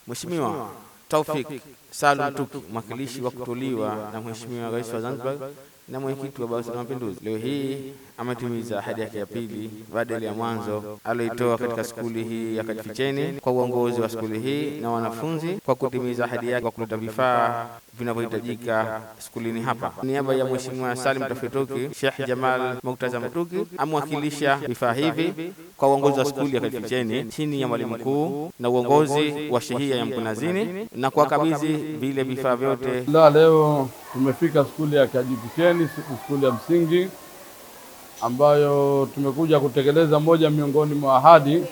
Mheshimiwa Taufik Salum Tuki, mwakilishi wa kutoliwa na Mheshimiwa Rais wa Zanzibar na mwenyekiti wa Baraza la Mapinduzi, leo hii ametimiza ahadi yake ya pili baada ya mwanzo aliyoitoa katika skuli hii ya Kalificheni kwa uongozi wa skuli hii na wanafunzi, kwa kutimiza ahadi yake kwa kuleta vifaa vinavyohitajika skulini hapa. Niaba ya Mheshimiwa Salim Taufik Tuki, Sheikh Jamal Murtaza Tuki amwakilisha vifaa hivi kwa uongozi wa skuli ya Kalificheni chini ya mwalimu mkuu na uongozi wa shehia ya Mkunazini na kuwakabidhi vile vifaa vyote. Leo tumefika skuli ya Kalificheni, skuli ya msingi ambayo tumekuja kutekeleza moja miongoni mwa ahadi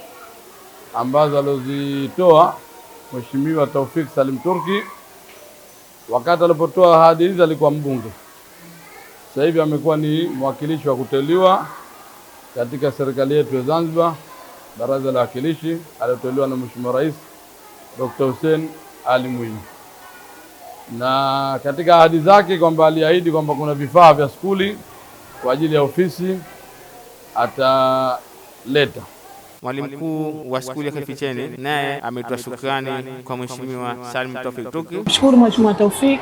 ambazo alizitoa Mheshimiwa Taufik Salim Tuki. Wakati alipotoa ahadi hizi alikuwa mbunge, sasa hivi amekuwa ni mwakilishi wa kuteuliwa katika serikali yetu ya Zanzibar, baraza la wawakilishi aliyoteuliwa na Mheshimiwa Rais Dr. Hussein Ali Mwinyi. Na katika ahadi zake kwamba aliahidi kwamba kuna vifaa vya skuli kwa ajili ya ofisi ataleta. Mwalimu mkuu wa skuli ya Kalificheni naye ametoa shukrani kwa Mheshimiwa Salim Taufik Tuki. Mshukuru Mheshimiwa Taufik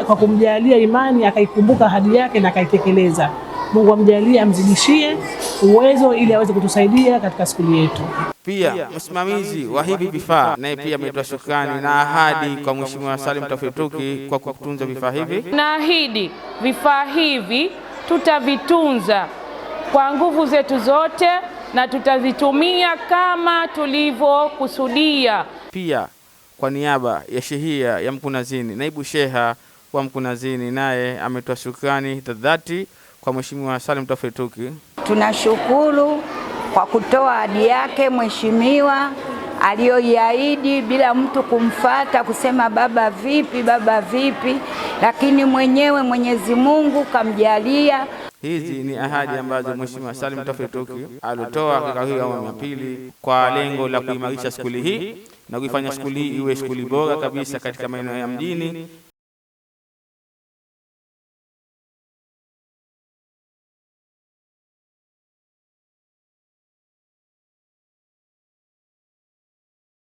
kwa kumjalia imani akaikumbuka ahadi yake na akaitekeleza. Mungu amjalie, amzidishie uwezo ili aweze kutusaidia katika skuli yetu. Pia msimamizi wa hivi vifaa naye pia ametoa shukrani na ahadi kwa Mheshimiwa Salim Taufik Tuki kwa kutunza vifaa hivi. Naahidi vifaa hivi tutavitunza kwa nguvu zetu zote na tutavitumia kama tulivyokusudia. Pia kwa niaba ya shehia ya Mkunazini, naibu sheha wa Mkunazini naye ametoa shukrani dhati kwa Mheshimiwa Salim Taufik Tuki. Tunashukuru kwa kutoa ahadi yake mheshimiwa aliyoiahidi bila mtu kumfuata kusema baba vipi, lakini mwenyewe Mwenyezi Mungu kamjalia. Hizi ni ahadi ambazo Mheshimiwa Salim Taufik Tuki alitoa katika hii awamu ya pili kwa lengo la kuimarisha skuli hii na kuifanya skuli hii iwe skuli bora kabisa katika maeneo ya mjini